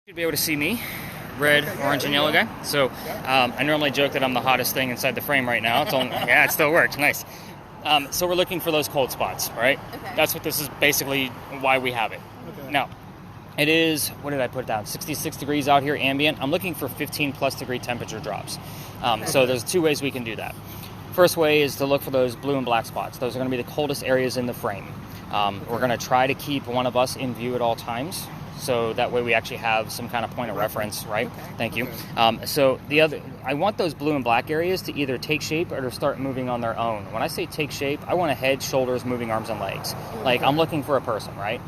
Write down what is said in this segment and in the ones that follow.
You'd be able to see me, red, orange, and yellow guy. So I normally joke that I'm the hottest thing inside the frame right now. It's only, yeah, it still worked. Nice. So we're looking for those cold spots, right? Okay. That's what this is basically why we have it. Okay. Now, it is, what did I put down? 66 degrees out here, ambient. I'm looking for 15 plus degree temperature drops. So there's two ways we can do that. First way is to look for those blue and black spots. Those are going to be the coldest areas in the frame. We're going to try to keep one of us in view at all times. So that way we actually have some kind of point of reference, right? Okay. Thank you. So the other, I want those blue and black areas to either take shape or to start moving on their own. When I say take shape, I want a head, shoulders, moving arms and legs. Like I'm looking for a person, right?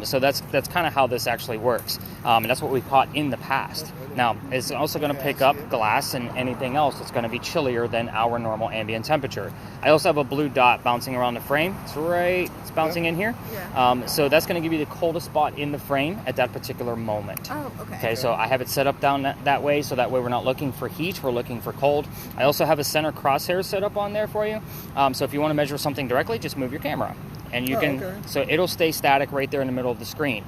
So that's kind of how this actually works. And that's what we caught in the past. Now, it's also going to pick up glass and anything else that's going to be chillier than our normal ambient temperature. I also have a blue dot bouncing around the frame. It's bouncing in here. Yeah. So that's going to give you the coldest spot in the frame at that particular moment. Oh, okay. Okay, so I have it set up down that way, so that way we're not looking for heat, we're looking for cold. I also have a center crosshair set up on there for you. So if you want to measure something directly, just move your camera. And you can, okay. so it'll stay static right there in the middle of the screen.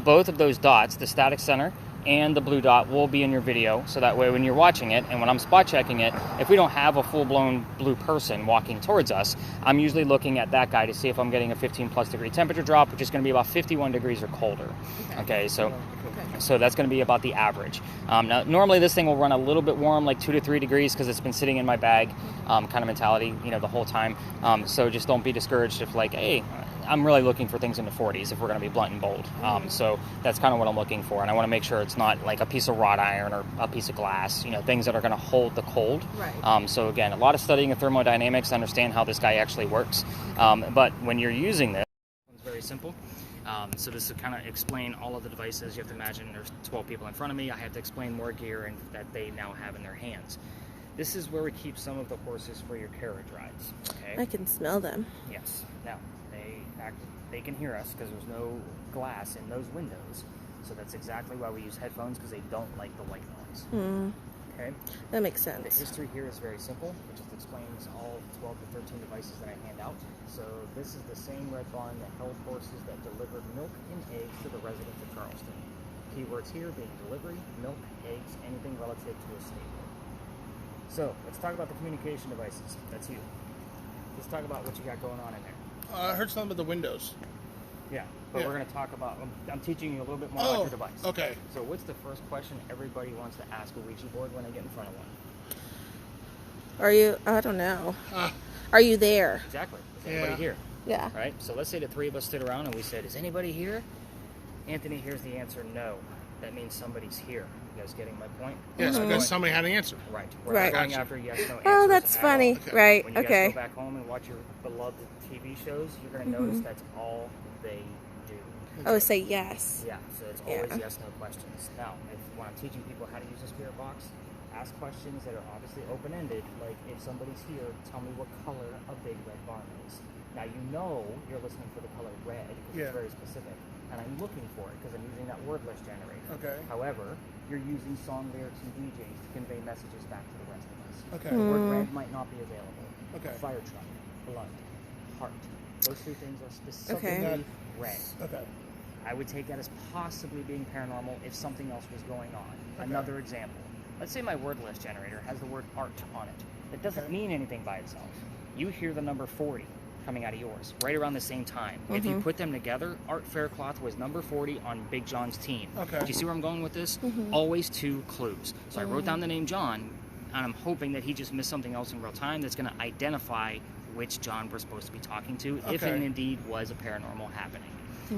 Both of those dots, the static center and the blue dot, will be in your video, so that way when you're watching it and when I'm spot checking it, if we don't have a full-blown blue person walking towards us, I'm usually looking at that guy to see if I'm getting a 15 plus degree temperature drop, which is going to be about 51 degrees or colder. Okay, so that's going to be about the average. Now, normally this thing will run a little bit warm, like 2 to 3 degrees, because it's been sitting in my bag, kind of mentality, the whole time. So just don't be discouraged if like, hey, I'm really looking for things in the 40s if we're going to be blunt and bold. So that's kind of what I'm looking for, and I want to make sure it's not like a piece of wrought iron or a piece of glass, things that are going to hold the cold. Right. So again, a lot of studying of thermodynamics to understand how this guy actually works. But when you're using this, it's very simple. So this to kind of explain all of the devices, you have to imagine there's 12 people in front of me. I have to explain more gear and that they now have in their hands. This is where we keep some of the horses for your carriage rides. Okay. I can smell them. Yes. Now, they can hear us because there's no glass in those windows. So that's exactly why we use headphones, because they don't like the white noise. Okay? That makes The sense. history here is very simple. It just explains all 12 to 13 devices that I hand out. So this is the same red barn that held horses that delivered milk and eggs to the residents of Charleston. Keywords here being delivery, milk, eggs, anything relative to a stable. So let's talk about the communication devices. That's you. Let's talk about what you got going on in there. I heard something about the windows. Yeah, but Yeah. we're going to talk about, I'm teaching you a little bit more about your device. Okay. So what's the first question everybody wants to ask a Ouija board when they get in front of one? I don't know. Are you there? Exactly. Is anybody here? Yeah. Right? So let's say the three of us stood around and we said, is anybody here? Anthony hears the answer, no. That means somebody's here. You guys getting my point? Yes, because somebody had an answer. Right. We're Right. not going after yes, no answers. Oh, that's at funny. all. Okay. Right. When you Okay. guys go back home and watch your beloved TV shows, you're going to notice that's all they do. Oh, say yes. Yeah, so it's always Yeah. yes, no questions. Now, when I'm teaching people how to use a spirit box, ask questions that are obviously open-ended, like if somebody's here, tell me what color a big red barn is. Now, you're listening for the color red because Yeah. it's very specific, and I'm looking for it because I'm using that word list generator. Okay. However, you're using song lyrics and DJs to convey messages back to the rest of us. Okay. The word red might not be available. Okay. Fire truck, blood, heart. Those three things are specifically Okay. red. Okay. I would take that as possibly being paranormal if something else was going on. Another example. Let's say my word list generator has the word art on it. It doesn't mean anything by itself. You hear the number 40 coming out of yours right around the same time. If you put them together, Art Faircloth was number 40 on Big John's team. Okay. Do you see where I'm going with this? Always two clues. So I wrote down the name John, and I'm hoping that he just missed something else in real time that's going to identify which John we're supposed to be talking to, if it Okay. indeed was a paranormal happening.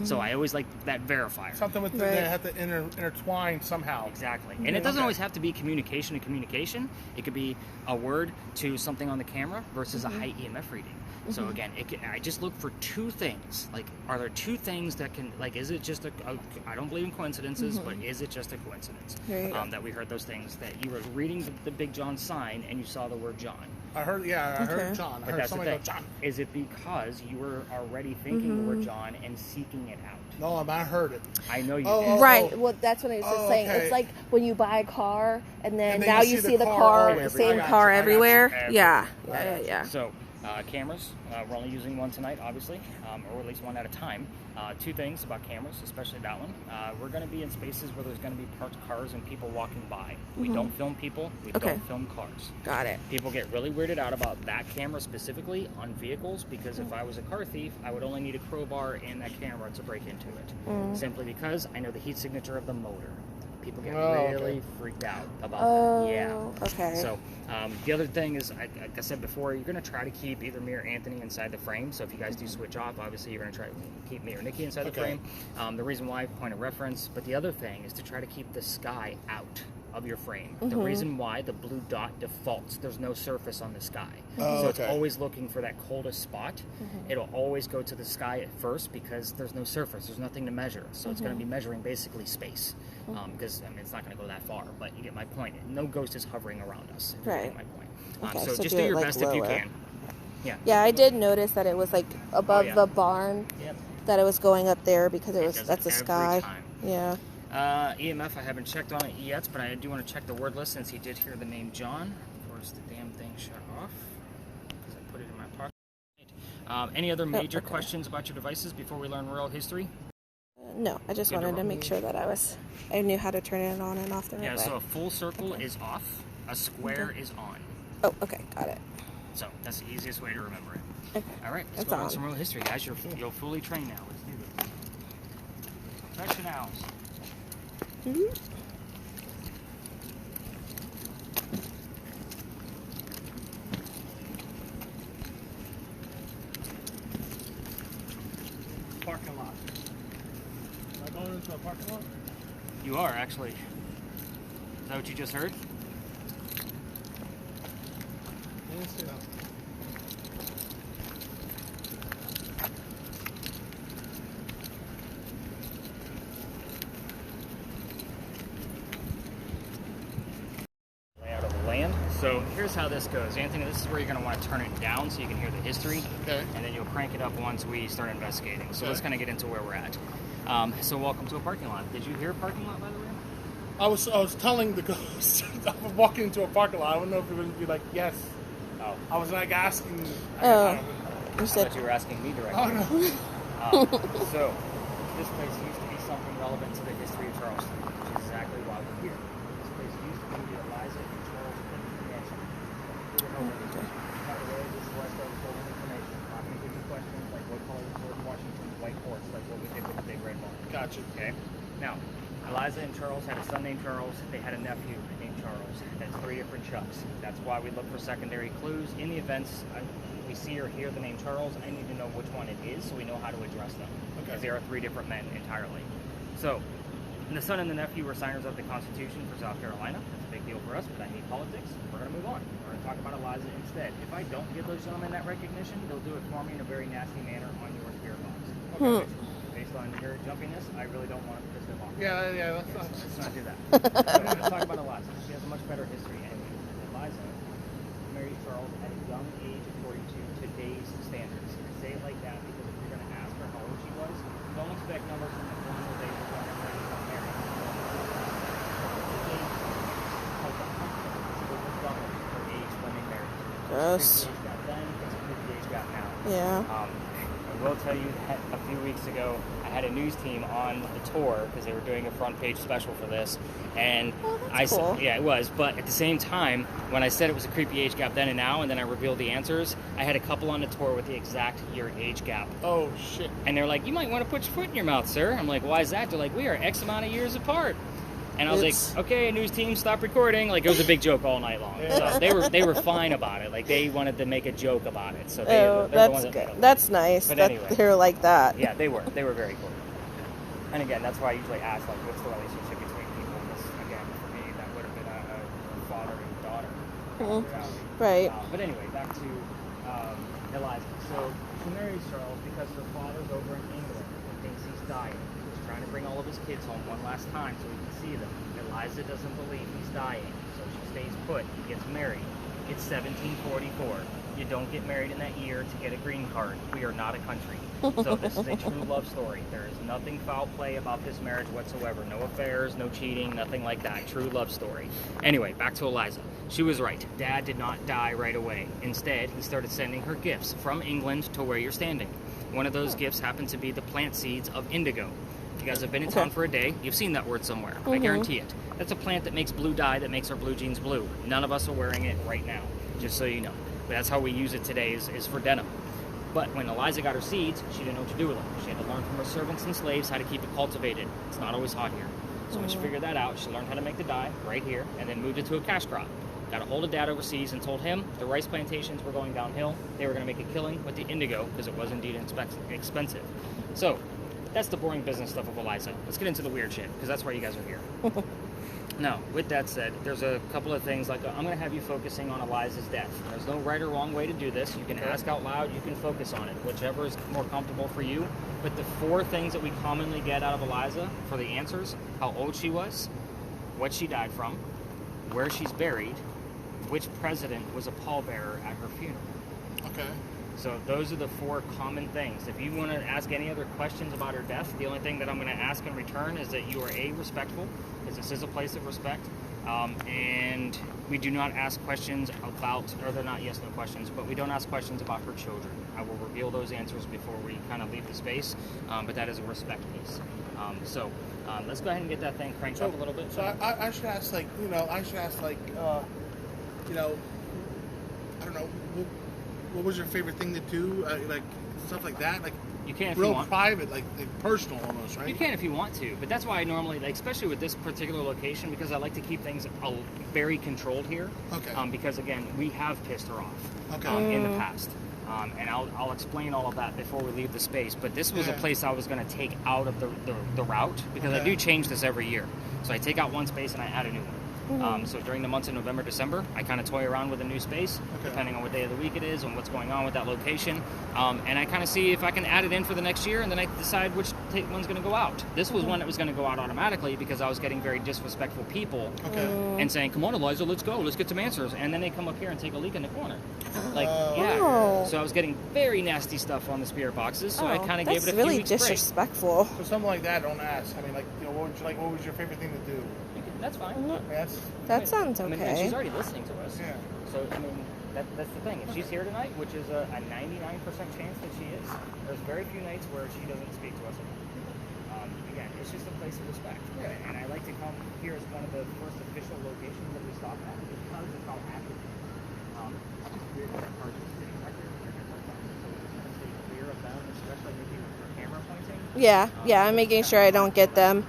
So I always like that verifier. Something with Right. they have to intertwine somehow. Exactly. And it doesn't always have to be communication to communication. It could be a word to something on the camera versus a high EMF reading. So again, I just look for two things. Like, are there two things that can, like, is it just I don't believe in coincidences, but is it just a coincidence Right. that we heard those things, that you were reading the Big John sign and you saw the word John? I heard Okay. John. I But heard that's the somebody thing. go, John. Is it because you were already thinking the word John and seeking it out? No, I heard it. I know you Oh, did. Right. Well, that's what I was just Oh, saying. okay. It's like when you buy a car and then And then now you you see see the the car car, all the over. same I got car you, I got you. everywhere. Everywhere. Yeah. Yeah. So Cameras, we're only using one tonight, obviously, or at least one at a time. Two things about cameras, especially that one. We're going to be in spaces where there's going to be parked cars and people walking by. We don't film people, we don't film cars. Got it. People get really weirded out about that camera specifically on vehicles because if I was a car thief, I would only need a crowbar and that camera to break into it. Simply because I know the heat signature of the motor. People get really freaked out about that. Yeah. Okay. So the other thing is, like I said before, you're going to try to keep either me or Anthony inside the frame. So if you guys do switch off, obviously you're going to try to keep me or Nikki inside the frame. The reason why, point of reference, but the other thing is to try to keep the sky out of your frame. The reason why the blue dot defaults, there's no surface on the sky. So it's always looking for that coldest spot. It'll always go to the sky at first because there's no surface, there's nothing to measure. So it's going to be measuring basically space. Because I mean, it's not going to go that far, but you get my point. No ghost is hovering around us. If you get my point. Okay, so just do do your it, best like, if you lower. can. Yeah. Yeah, I did notice that it was like above the barn. Yep. That it was going up there because it was does that's it the every sky. time. Yeah. EMF, I haven't checked on it yet, but I do want to check the word list since he did hear the name John. Of course, the damn thing shut off because I put it in my pocket. Any other major questions about your devices before we learn real history? No, I just wanted to make sure that I knew how to turn it on and off the right way. So a full circle is off, a square is on. Oh, okay, got it. So that's the easiest way to remember it. Okay. All right, let's It's go on on. some real history, guys. You're fully trained now. Let's do this. Professionals. Parking lot. Am I going into a parking lot? You are, actually. Is that what you just heard? I didn't see that. Layout of the land. So here's how this goes. Anthony, this is where you're going to want to turn it down so you can hear the history. Okay. And then you'll crank it up once we start investigating. So let's kind of get into where we're at. So welcome to a parking lot. Did you hear a parking lot, by the way? I was telling the ghost I'm walking into a parking lot. I don't know if it would be like yes. Oh. I was like asking. You I said thought you were asking me directly. Oh no. So, this place used to be something relevant to the history of Charleston, which is exactly why we're here. This place used to be the Eliza and Charles Pickett Mansion. By the way, this is where I started holding information. I'm not going to give you questions like what color was George Washington's white horse, like what we did with the big red barn. Gotcha. Okay? Now, Eliza and Charles had a son named Charles. They had a nephew named Charles. That's 3 different Chucks. That's why we look for secondary clues. In the events we see or hear the name Charles, I need to know which one it is so we know how to address them. Because there are 3 different men entirely. So, the son and the nephew were signers of the Constitution for South Carolina. That's a big deal for us, but I hate politics. We're going to move on. We're going to talk about Eliza instead. If I don't give those gentlemen that recognition, they'll do it for me in a very nasty manner on your spirit box. Okay. Based on your jumpiness, I really don't want to piss them off. Yeah. Let's not do that. So we're going to talk about Eliza. She has a much better history anyway. Eliza married Charles at a young age according to today's standards. I say it like that because if you're going to ask her how old she was, don't expect numbers from the colonial days of when everybody got married. Her age when they married. gross. It's the age got then, it's the age got now. Yeah. I will tell you that a few weeks ago, I had a news team on the tour because they were doing a front page special for this, and that's cool. Yeah, it was. But at the same time, when I said it was a creepy age gap then and now, and then I revealed the answers, I had a couple on the tour with the exact year age gap, Oh shit. and they're like, "You might want to put your foot in your mouth, sir." I'm like, "Why is that?" They're like, "We are X amount of years apart." And I was It's- like, "Okay, news team, stop recording." Like, it was a big joke all night long. So they were fine about it. Like, they wanted to make a joke about it. So they're the that's ones that good. made it. That's nice But that anyway. they're like that. Yeah, they were very cool. And again, that's why I usually ask, like, what's the relationship between people? Because again, for me, that would have been a father and daughter. Right. But anyway, back to Eliza. So she marries Charles because her father's over in England and thinks he's dying. He's trying to bring all of his kids home one last time so he can see them. Eliza doesn't believe he's dying, so she stays put. He gets married. It's 1744. You don't get married in that year to get a green card. We are not a country. So this is a true love story. There is nothing foul play about this marriage whatsoever. No affairs, no cheating, nothing like that. True love story. Anyway, back to Eliza. She was right. Dad did not die right away. Instead, he started sending her gifts from England to where you're standing. One of those gifts happened to be the plant seeds of indigo. If you guys have been in town for a day, you've seen that word somewhere. I guarantee it. That's a plant that makes blue dye that makes our blue jeans blue. None of us are wearing it right now, just so you know. But that's how we use it today is for denim. But when Eliza got her seeds, she didn't know what to do with them. She had to learn from her servants and slaves how to keep it cultivated. It's not always hot here. So when she figured that out, she learned how to make the dye right here and then moved it to a cash crop. Got a hold of Dad overseas and told him the rice plantations were going downhill. They were going to make a killing with the indigo because it was indeed expensive. So that's the boring business stuff of Eliza. Let's get into the weird shit because that's why you guys are here. Now, with that said, there's a couple of things, like I'm going to have you focusing on Eliza's death. There's no right or wrong way to do this. You can ask out loud, you can focus on it, whichever is more comfortable for you. But the 4 things that we commonly get out of Eliza for the answers: how old she was, what she died from, where she's buried, which president was a pallbearer at her funeral. Okay. So those are the 4 common things. If you want to ask any other questions about her death, the only thing that I'm going to ask in return is that you are respectful, because this is a place of respect, and we do not ask questions about, or they're not yes/no questions, but we don't ask questions about her children. I will reveal those answers before we kind of leave the space, but that is a respect piece. So let's go ahead and get that thing cranked up a little bit. So I should ask, like, I don't know, what was your favorite thing to do? Like, stuff like that? Like, you can if real you want. private, like personal almost, right? You can if you want to, but that's why I normally, like, especially with this particular location, because I like to keep things very controlled here. Okay. Because again, we have pissed her off. Okay. In the past. And I'll explain all of that before we leave the space. But this was a place I was going to take out of the route, because I do change this every year. So I take out one space and I add a new one. So during the months of November, December, I kind of toy around with a new space, depending on what day of the week it is and what's going on with that location. And I kind of see if I can add it in for the next year, and then I decide which one's going to go out. This was one that was going to go out automatically because I was getting very disrespectful people and saying, "Come on, Eliza, let's go, let's get some answers." And then they come up here and take a leak in the corner. Like, So I was getting very nasty stuff on the spirit boxes, so I kind of gave it a few really weeks break. disrespectful. So something like that, don't ask. I mean, like, what would you like? What was your favorite thing to do? That's fine. That sounds okay. I mean, and she's already listening to us. Yeah. So, I mean, that's the thing. If she's here tonight, which is a 99% chance that she is, there's very few nights where she doesn't speak to us. Again, it's just a place of respect. Yeah. And I like to come here as one of the first official locations that we stop at because of how active it is. Weird that cars are sitting right there. So we just kind of stay clear of them, especially maybe with her camera pointing. Yeah, I'm making sure I don't get them.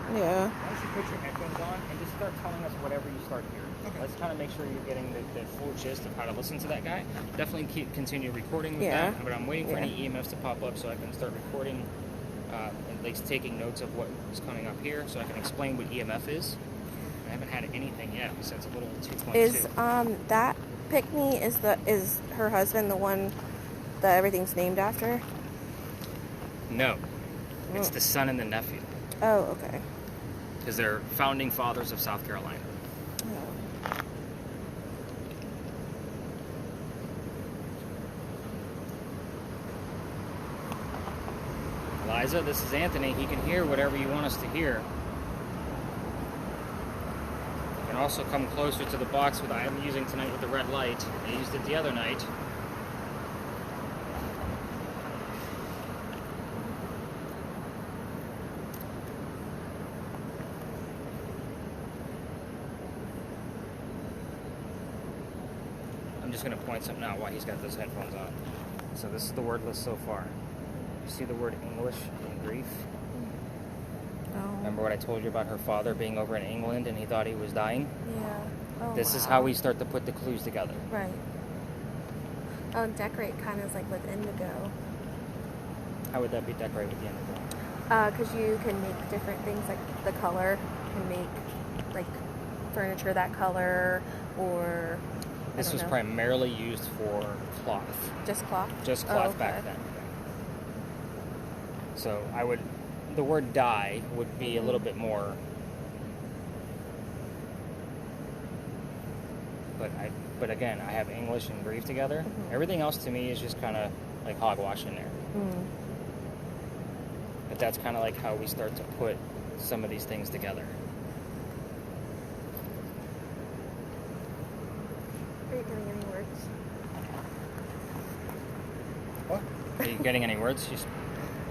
Yeah. Why don't you put your headphones on and just start telling us whatever you start hearing. Okay. Let's kind of make sure you're getting the full gist of how to listen to that guy. Definitely continue recording with that, but I'm waiting for any EMFs to pop up so I can start recording, at least taking notes of what is coming up here so I can explain what EMF is. I haven't had anything yet besides a little 2.2. Is that Pickney, is her husband the one that everything's named after? No. It's the son and the nephew. Oh, okay. Because they're founding fathers of South Carolina. Eliza, this is Anthony. He can hear whatever you want us to hear. You can also come closer to the box that I'm using tonight with the red light. I used it the other night. I'm just going to point something out while he's got those headphones on. So this is the word list so far. You see the word English in grief? Oh. Remember what I told you about her father being over in England and he thought he was dying? Yeah. Oh, This is how we start to put the clues together. Right. Oh, decorate kind of like with indigo. How would that be decorated with the indigo? Because you can make different things, like the color. You can make, like, furniture that color, or... This was primarily used for cloth. Just cloth? Just cloth back then. So the word dye would be a little bit more, but but again, I have English and Grieve together. Mhm. Everything else to me is just kind of like hogwash in there. Mm. But that's kind of like how we start to put some of these things together. Are you getting any words? What? Are you getting any words?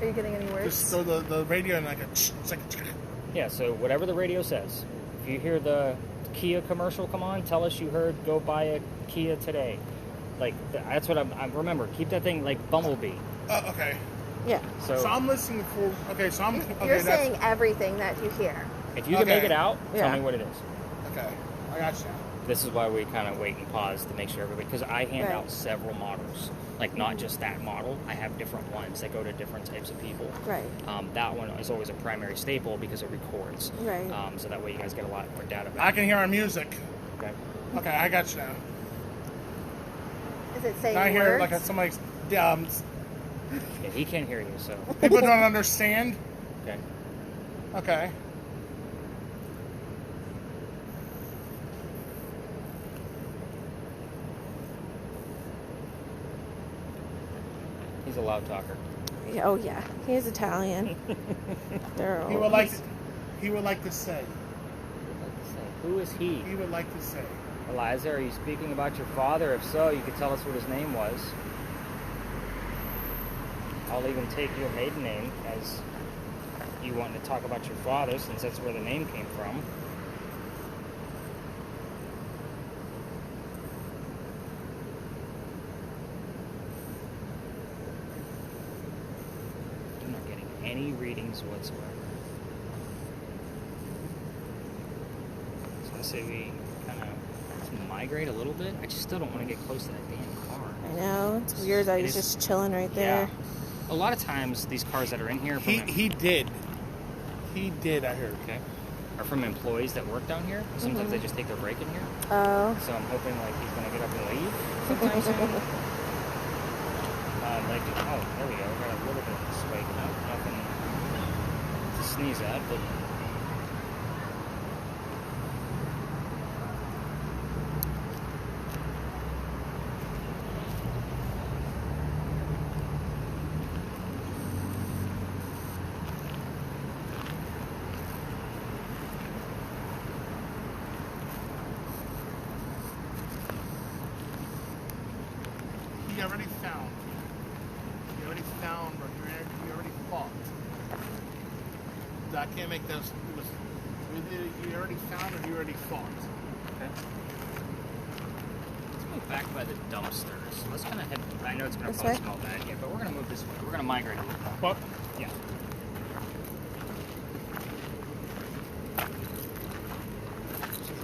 Are you getting any words? Just throw the radio and like it's like a Yeah, so whatever the radio says. If you hear the Kia commercial come on, tell us you heard go buy a Kia today. Like, that's what I remember. Keep that thing like Bumblebee. okay. Yeah. So, So I'm listening for. Okay, so I'm. Okay, You're that's, saying everything that you hear. if you can Okay. make it out, tell Yeah. me what it is. Okay, I got you. This is why we kind of wait and pause to make sure everybody, because I hand Right. out several models. Like, not just that model. I have different ones that go to different types of people. Right. That one is always a primary staple because it records. Right. So that way you guys get a lot more data I back. can hear our music. Okay. Okay, I got you now. Is it saying I hear words? like somebody's. Yeah, he can't hear you, so. People don't understand. Okay. Okay. He's a loud talker. Yeah, oh yeah, he is Italian. They're He would like. He would like to say. Who is he? He would like to say. Eliza, are you speaking about your father? If so, you could tell us what his name was. I'll even take your maiden name as you wanting to talk about your father, since that's where the name came from. I'm not getting any readings whatsoever. So I say we kind of migrate a little bit. I just still don't want to get close to that damn car. I know, it's weird that It he's is- just chilling right there. Yeah. A lot of times, these cars that are in here He did. He did. I heard. okay, are from employees that work down here. Sometimes they just take their break in here. Oh, So I'm hoping like he's gonna get up and leave sometime soon. Like, oh, there we go. We got a little bit of a spike. Nothing to sneeze at, but. He already found. He already found, or he already fought. I can't make those. He already found, or he already fought. Okay. Let's move back by the dumpsters. Let's kind of head. I know it's gonna This probably way? smell bad, yeah, but we're gonna move this way. We're gonna migrate a little. What? Yeah.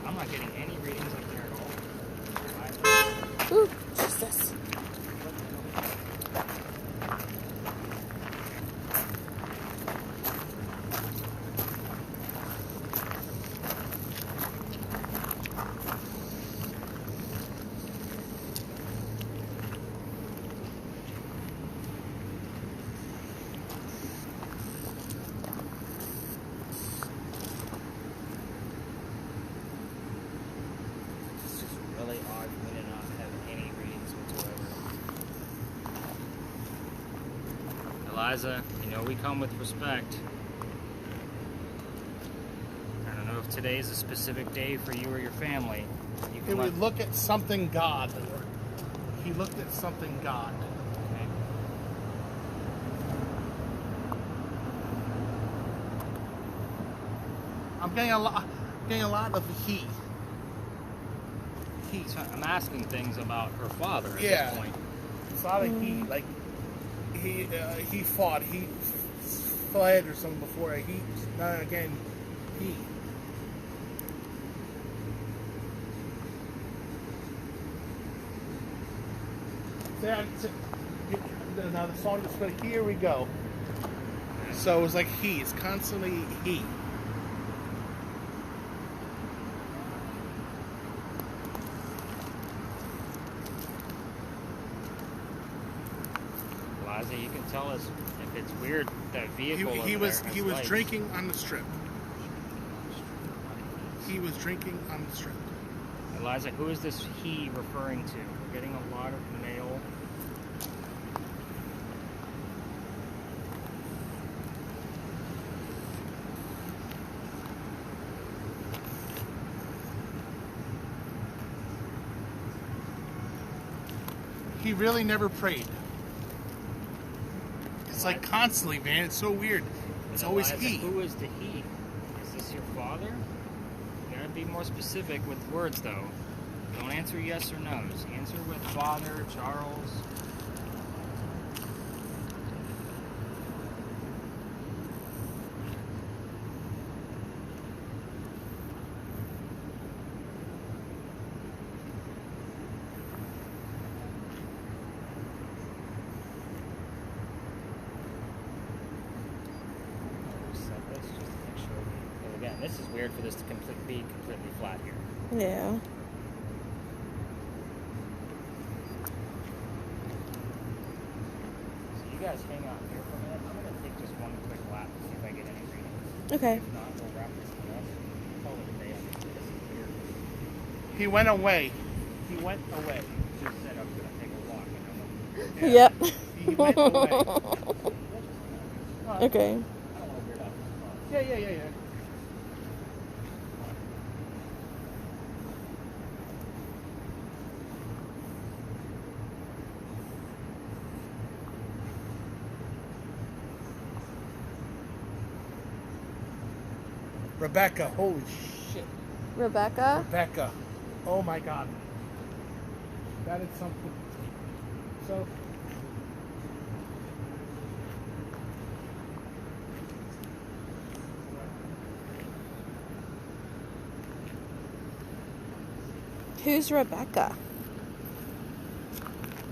I'm not getting any readings up there at all. ooh, Jesus. It's just really odd for me to not have any readings whatsoever. Eliza, you know we come with respect. I don't know if today is a specific day for you or your family. You He can let, would look at something God. He looked at something God. okay. I'm getting a lot of he. He. So I'm asking things about her father at Yeah. this point. It's a lot of he. Like he fought. He fled or something before. He again. He. Now the song is like, here we go. So it was like he. It's constantly he. Eliza, you can tell us if it's weird that vehicle. He over was there has he was lights. drinking on the strip. He was drinking on the strip. Eliza, who is this he referring to? We're getting a lot of male. He really never prayed. It's like constantly, man. It's so weird. It's always Eliza, he. who is the he? Is this your father? You gotta be more specific with words, though. Don't answer yes or no's. Answer with father, Charles. Set this just to make sure and again, this is weird for this to be completely flat here. Yeah. So you guys hang out here for a minute. I'm gonna take just one quick lap to see if I get any readings. Okay. If not, we'll wrap this thing up. Call it a day. This is weird. He went away. He went away. Just said I'm gonna take a walk. Yep. He went away. Okay. I don't want to weird out. Yeah. Rebecca, holy shit. Rebecca? Rebecca. Oh my god. That is something. So. Who's Rebecca?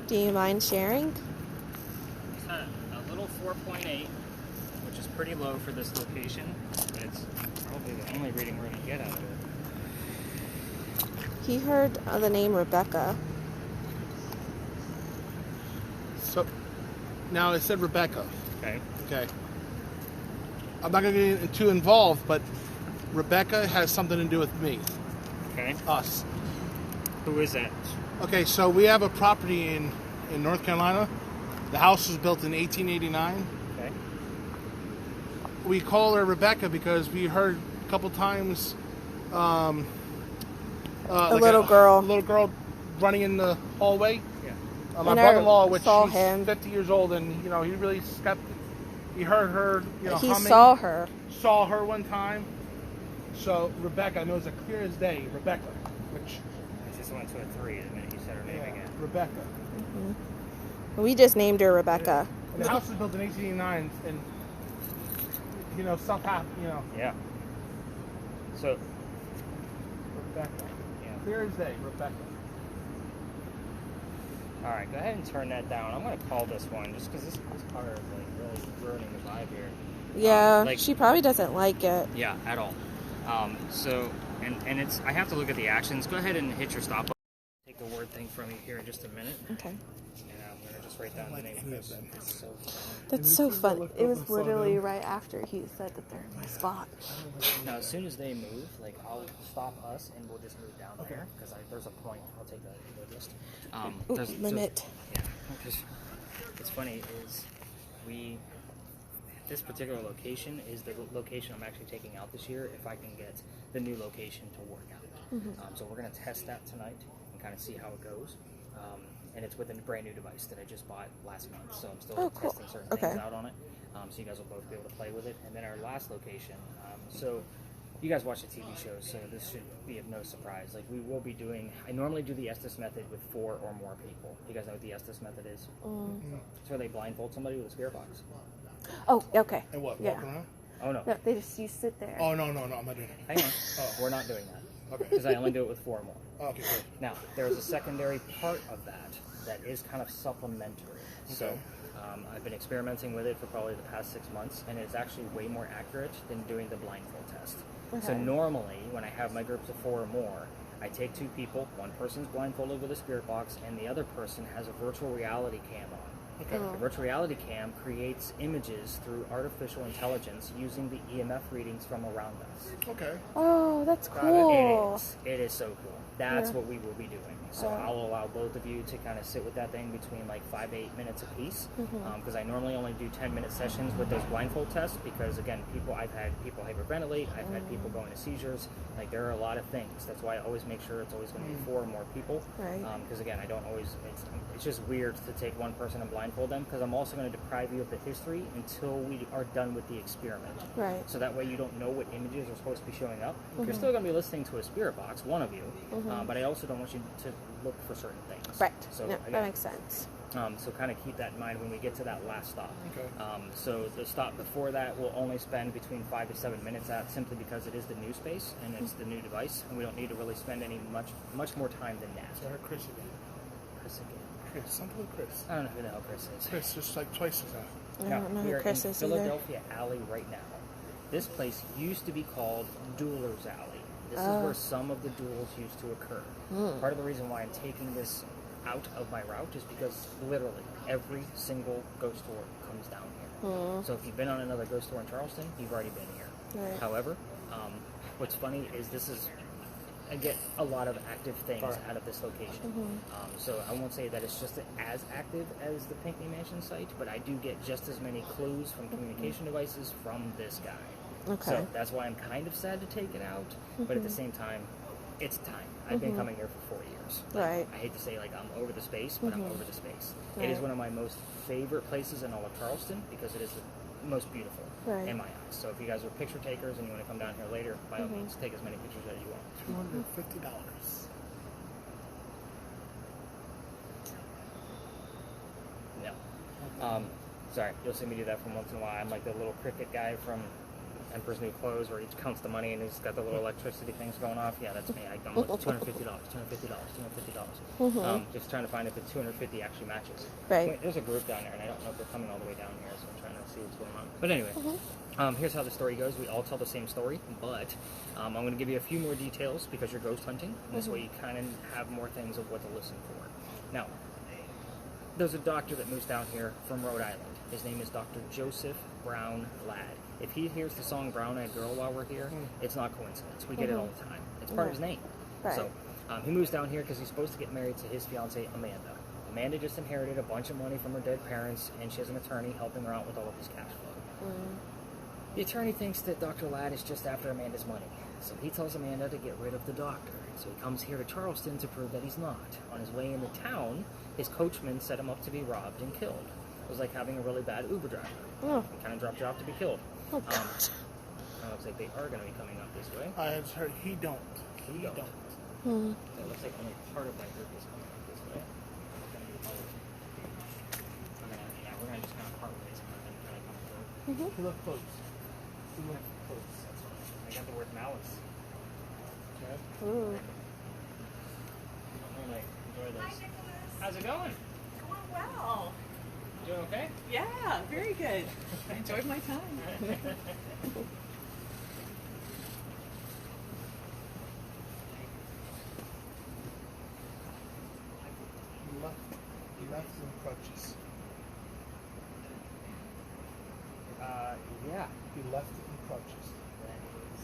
Do you mind sharing? It's a little 4.8, which is pretty low for this location, but it's probably the only reading we're gonna get out of it. He heard the name Rebecca. So. Now it said Rebecca. Okay. Okay. I'm not going to get too involved, but Rebecca has something to do with me. Okay. Us. Who is that? Okay, so we have a property in North Carolina. The house was built in 1889. Okay. We call her Rebecca because we heard a couple times A like little girl. a little girl running in the hallway. Yeah. My And I brother-in-law, which saw he's him. 50 years old, and he really skeptic. He heard her, He humming. saw her. Saw her one time. So Rebecca knows it clear as day. Rebecca, which I just went to a 3 the minute you said her name again. Rebecca. We just named her Rebecca. And the house was built in 1889, and stuff happened. Yeah. So, Rebecca. yeah. Clear as day, Rebecca. All right, go ahead and turn that down. I'm gonna call this one just because this car is like really ruining the vibe here. Yeah, like- she probably doesn't like it. Yeah, at all. So, and it's I have to look at the actions. Go ahead and hit your stop button. Take the word thing from you here in just a minute. Okay. And I'm gonna just write down the name of this. It's so funny. That's so funny. It was literally right after he said that they're in my spot. Now, as soon as they move, like I'll stop us and we'll just move down there because there's a point. I'll take that to the list. Ooh, There's- limit. Yeah, because what's funny is this particular location is the location I'm actually taking out this year if I can get the new location to work out. So we're going to test that tonight and kind of see how it goes. And it's with a brand new device that I just bought last month, so I'm still Oh, cool. testing certain Okay. things out on it. So you guys will both be able to play with it. And then our last location, so you guys watch the TV shows, so this should be of no surprise. Like we will be doing, I normally do the Estes method with 4 or more people. You guys know what the Estes method is? It's where they blindfold somebody with a spirit box. Oh, okay. And what? Yeah. Walk around? Oh no, No, you sit there. Oh no, I'm not doing it. hang on. We're not doing that Okay. because I only do it with 4 or more. Okay, good. Now, there is a secondary part of that that is kind of supplementary. So, Okay. I've been experimenting with it for probably the past 6 months, and it's actually way more accurate than doing the blindfold test. So Okay. normally, when I have my groups of 4 or more, I take 2 people, one person's blindfolded with a spirit box, and the other person has a virtual reality cam on. Okay. The virtual reality cam creates images through artificial intelligence using the EMF readings from around us. Okay. Oh, that's Got it. cool. It is so cool. That's Yeah. what we will be doing. So I'll allow both of you to kind of sit with that thing between like 5 to 8 minutes apiece, because I normally only do 10-minute sessions with those blindfold tests. Because again, I've had people hyperventilate, I've had people go into seizures. Like there are a lot of things. That's why I always make sure it's always going to be 4 or more people. Right. Because again, I don't always. It's just weird to take one person and blindfold them, because I'm also going to deprive you of the history until we are done with the experiment. Right. So that way you don't know what images are supposed to be showing up. You're still going to be listening to a spirit box, one of you, but I also don't want you to look for certain things. Right. So No, again, that makes sense. so kind of keep that in mind when we get to that last stop. Okay. So the stop before that we'll only spend between 5 to 7 minutes at, simply because it is the new space and it's the new device, and we don't need to really spend any much more time than that. So I heard Chris again. Chris again. Chris, something with Chris. I don't know who the hell Chris is. Chris, just like twice as that. I don't know we who are Chris in is either. Philadelphia Alley right now. This place used to be called Duelers Alley. This is where some of the duels used to occur. Part of the reason why I'm taking this out of my route is because literally every single ghost tour comes down here. So if you've been on another ghost tour in Charleston, you've already been here. Right. However, what's funny is I get a lot of active things out of this location. So I won't say that it's just as active as the Pinckney Mansion site, but I do get just as many clues from communication devices from this guy. Okay. So that's why I'm kind of sad to take it out, but at the same time, it's time. I've been coming here for 4 years. Right. I hate to say like I'm over the space, but I'm over the space. It is Right. one of my most favorite places in all of Charleston because it is the most beautiful Right. in my eyes. So if you guys are picture takers and you want to come down here later, by all means, take as many pictures as you want. $250. No. Sorry, you'll see me do that from once in a while. I'm like the little cricket guy from Emperor's New Clothes, where he counts the money and he's got the little electricity things going off. Yeah, that's me. I'm like $250, $250. Just trying to find if the 250 actually matches. Right. There's a group down there, and I don't know if they're coming all the way down here, so I'm trying to see what's going on. But anyway, here's how the story goes. We all tell the same story, but I'm going to give you a few more details because you're ghost hunting, and this way you kind of have more things of what to listen for. Now, there's a doctor that moves down here from Rhode Island. His name is Dr. Joseph Brown Ladd. If he hears the song Brown Eyed Girl while we're here, it's not coincidence. We get it all the time. It's part of his name. Right. So he moves down here because he's supposed to get married to his fiancée, Amanda. Amanda just inherited a bunch of money from her dead parents, and she has an attorney helping her out with all of his cash flow. The attorney thinks that Dr. Ladd is just after Amanda's money, so he tells Amanda to get rid of the doctor. So he comes here to Charleston to prove that he's not. On his way into town, his coachman set him up to be robbed and killed. It was like having a really bad Uber driver. He kind of dropped you off to be killed. Oh, God. It looks like they are going to be coming up this way. I had heard he don't. He don't. Hmm. It looks like only part of my group is coming up this way. We're going to just kind of part ways and then kind of come through. He looked close. He looked close. That's all right. I got the word malice. Okay. Ooh. I'm like, enjoy Hi, this. Nicholas. How's it going? Going well. You doing okay? Yeah, very good. I enjoyed my time. He left in crutches. Yeah. He left it in crutches. That is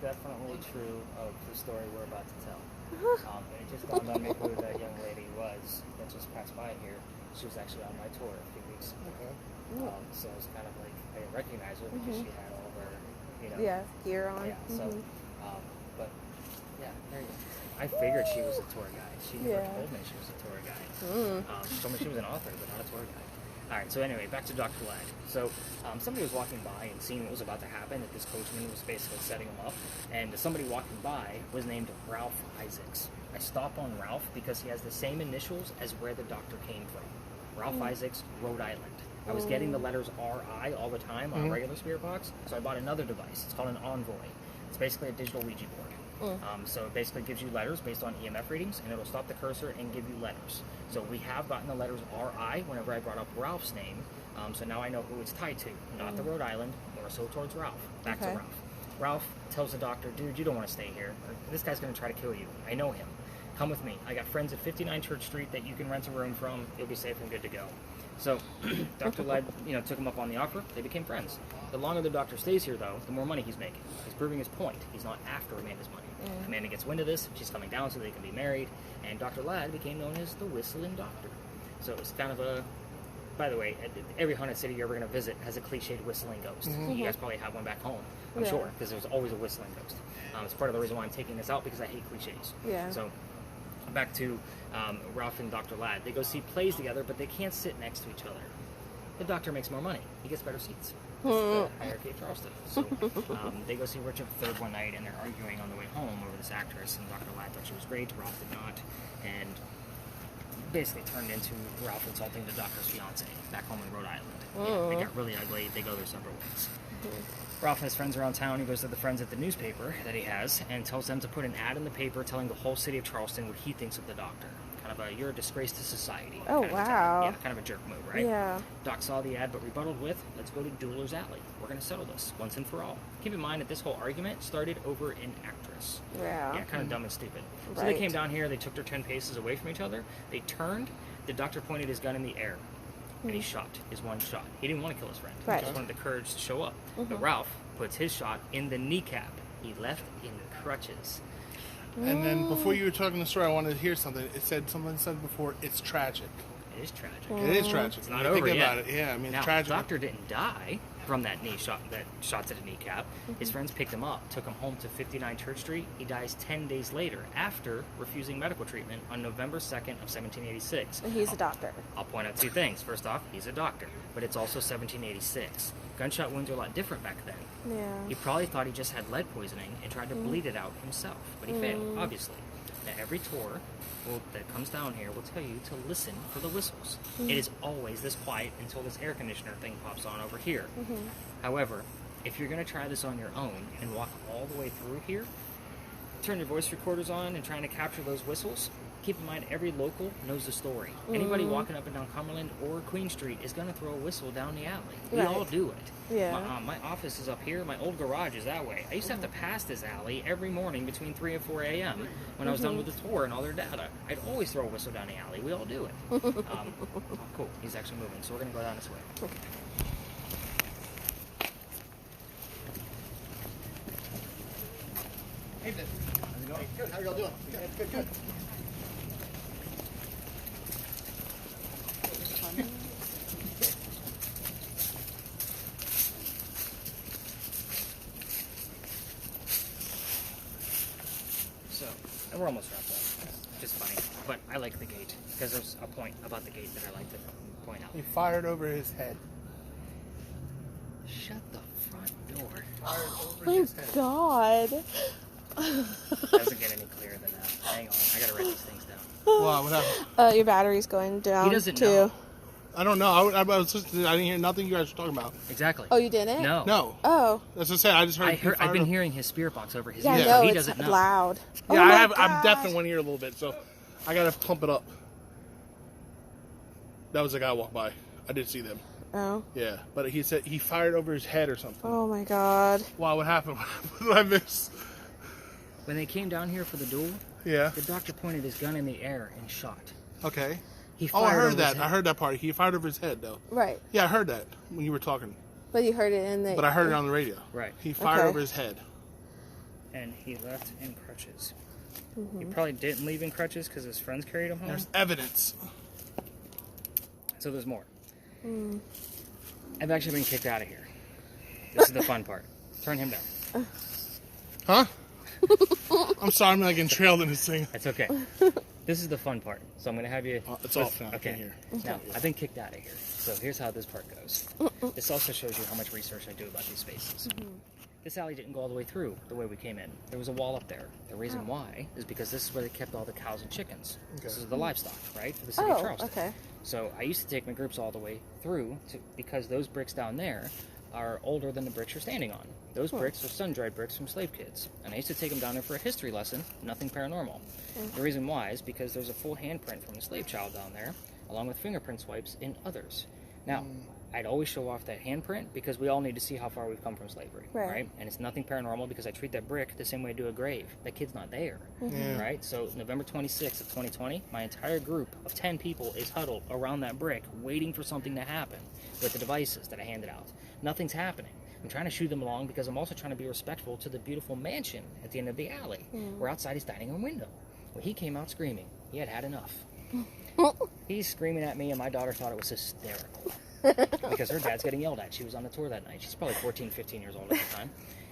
definitely true of the story we're about to tell. It just dawned on me who that young lady was that just passed by here. She was actually on my tour a few weeks ago. Okay. So it was kind of like, I didn't recognize her because she had all of her, Yeah, gear on. Yeah, so, but, yeah, there you go. I figured she was a tour guide. She never told me she was a tour guide. She told me she was an author, but not a tour guide. Alright, so anyway, back to Dr. Ladd. So, somebody was walking by and seeing what was about to happen, that this coachman was basically setting him up, and somebody walking by was named Ralph Isaacs. I stopped on Ralph because he has the same initials as where the doctor came from. Ralph Isaacs, Rhode Island. I was getting the letters RI all the time on a regular spirit box, so I bought another device. It's called an Envoy. It's basically a digital Ouija board. So it basically gives you letters based on EMF readings, and it'll stop the cursor and give you letters. So we have gotten the letters RI whenever I brought up Ralph's name, so now I know who it's tied to. Not the Rhode Island, more so towards Ralph. Back to Ralph. Ralph tells the doctor, dude, you don't want to stay here. This guy's going to try to kill you. I know him. Come with me. I got friends at 59 Church Street that you can rent a room from. You'll be safe and good to go. So Dr. Ladd, took him up on the offer. They became friends. The longer the doctor stays here, though, the more money he's making. He's proving his point. He's not after Amanda's money. Amanda gets wind of this. She's coming down so they can be married. And Dr. Ladd became known as the Whistling Doctor. So it was kind of a... By the way, every haunted city you're ever going to visit has a cliched whistling ghost. You guys probably have one back home, I'm sure, because there's always a whistling ghost. It's part of the reason why I'm taking this out, because I hate cliches. Yeah. So back to Ralph and Dr. Ladd. They go see plays together, but they can't sit next to each other. The doctor makes more money. He gets better seats. It's the hierarchy of Charleston. So they go see Richard III one night, and they're arguing on the way home over this actress, and Dr. Ladd thought she was great, Ralph did not, and basically turned into Ralph insulting the doctor's fiance back home in Rhode Island. Yeah, they got really ugly. They go their separate ways. Ralph has friends around town. He goes to the friends at the newspaper that he has and tells them to put an ad in the paper telling the whole city of Charleston what he thinks of the doctor. Kind of a, you're a disgrace to society. Oh, kind of wow. Yeah, kind of a jerk move, right? Yeah. Doc saw the ad but rebutted with, let's go to Dueler's Alley. We're going to settle this once and for all. Keep in mind that this whole argument started over an actress. Yeah. Yeah, kind of dumb and stupid. So they Right. came down here, they took their 10 paces away from each other, they turned, the doctor pointed his gun in the air, and he shot his one shot. He didn't want to kill his friend. Right. He just wanted the courage to show up. But Ralph puts his shot in the kneecap. He left in crutches. And then before you were talking the story, I wanted to hear something. Someone said before, it's tragic. It is tragic. It is tragic. It's When not you over think yet. about it, yeah, I mean, Now, it's tragic. the doctor didn't die from that shot to the kneecap. His friends picked him up, took him home to 59 Church Street. He dies 10 days later after refusing medical treatment on November 2nd of 1786. And he's a doctor. I'll point out two things. First off, he's a doctor, but it's also 1786. Gunshot wounds are a lot different back then. Yeah. He probably thought he just had lead poisoning and tried to bleed it out himself, but he failed, obviously. Now, every tour that comes down here will tell you to listen for the whistles. It is always this quiet until this air conditioner thing pops on over here. However, if you're going to try this on your own and walk all the way through here, turn your voice recorders on and trying to capture those whistles, keep in mind every local knows the story. Anybody walking up and down Cumberland or Queen Street is going to throw a whistle down the alley. We Right. all do it. Yeah. My office is up here. My old garage is that way. I used to have to pass this alley every morning between 3 and 4 a.m. when I was done with the tour and all their data. I'd always throw a whistle down the alley. We all do it. Oh, cool. He's actually moving, so we're going to go down this way. Hey, Vic. How's it going? Good. How are y'all doing? Good, good. So, and we're almost wrapped up, which is fine. But I like the gate, because there's a point about the gate that I like to point out. He fired over his head. Shut the front door. Fired over Thank his head. God. Doesn't get any clearer than that. Hang on, I gotta write these things down. Wow, what happened? Your battery's going down. He doesn't too. know. I don't know. I was listening. I didn't hear nothing you guys were talking about. Exactly. Oh, you didn't? No. No. Oh. That's what I said. I just heard. he I've fired been up. hearing his spirit box over his Yeah, ear, I so know. he It's doesn't know. loud. Yeah, Oh my I'm deaf gosh. in one ear a little bit, so I gotta pump it up. That was the guy walked by. I did see them. Oh. Yeah, but he said he fired over his head or something. Oh my God. Wow, what happened? What did I miss? When they came down here for the duel, Yeah. the doctor pointed his gun in the air and shot. Okay. He Oh, fired I heard over his that. head. I heard that part. He fired over his head, though. Right. Yeah, I heard that when you were talking, But you heard it in the. but I heard it on the radio. Right. He fired Okay. over his head. And he left in crutches. He probably didn't leave in crutches because his friends carried him home. There's evidence. So there's more. I've actually been kicked out of here. This is the fun part. Turn him down. Huh? I'm sorry, I'm like entrailed in this thing. That's okay. This is the fun part. So I'm going to have you... It's off now. I Okay. can't hear. Now, I've been kicked out of here. So here's how this part goes. This also shows you how much research I do about these spaces. This alley didn't go all the way through the way we came in. There was a wall up there. The reason why is because this is where they kept all the cows and chickens. This is the livestock, right, for the city of Oh, Charleston. okay. So I used to take my groups all the way through because those bricks down there are older than the bricks you're standing on. Those bricks are sun-dried bricks from slave kids. And I used to take them down there for a history lesson, nothing paranormal. The reason why is because there's a full handprint from a slave child down there, along with fingerprint swipes in others. Now, I'd always show off that handprint because we all need to see how far we've come from slavery, Right. right? And it's nothing paranormal because I treat that brick the same way I do a grave. That kid's not there, Yeah. right? So November 26th of 2020, my entire group of 10 people is huddled around that brick waiting for something to happen with the devices that I handed out. Nothing's happening. I'm trying to shoo them along because I'm also trying to be respectful to the beautiful mansion at the end of the alley. Where outside is dining room window. Well, he came out screaming. He had had enough. He's screaming at me, and my daughter thought it was hysterical. Because her dad's getting yelled at. She was on the tour that night. She's probably 14, 15 years old at the time.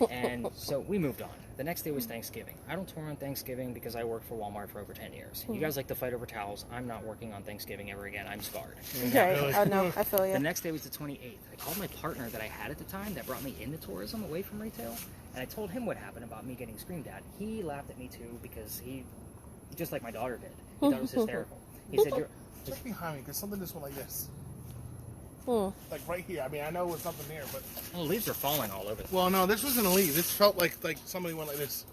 And so we moved on. The next day was Thanksgiving. I don't tour on Thanksgiving because I worked for Walmart for over 10 years. You guys like to fight over towels. I'm not working on Thanksgiving ever again. I'm scarred. Okay. Really? Oh no, I feel you. The next day was the 28th. I called my partner that I had at the time that brought me into tourism away from retail, and I told him what happened about me getting screamed at. He laughed at me too because he, just like my daughter did, he thought it was hysterical. He said, "You're." Check behind me, because something just went like this. Hmm. Like right here. I mean, I know it was something there, but... Oh, leaves are falling all over. Well, no, this wasn't a leaf. This felt like somebody went like this.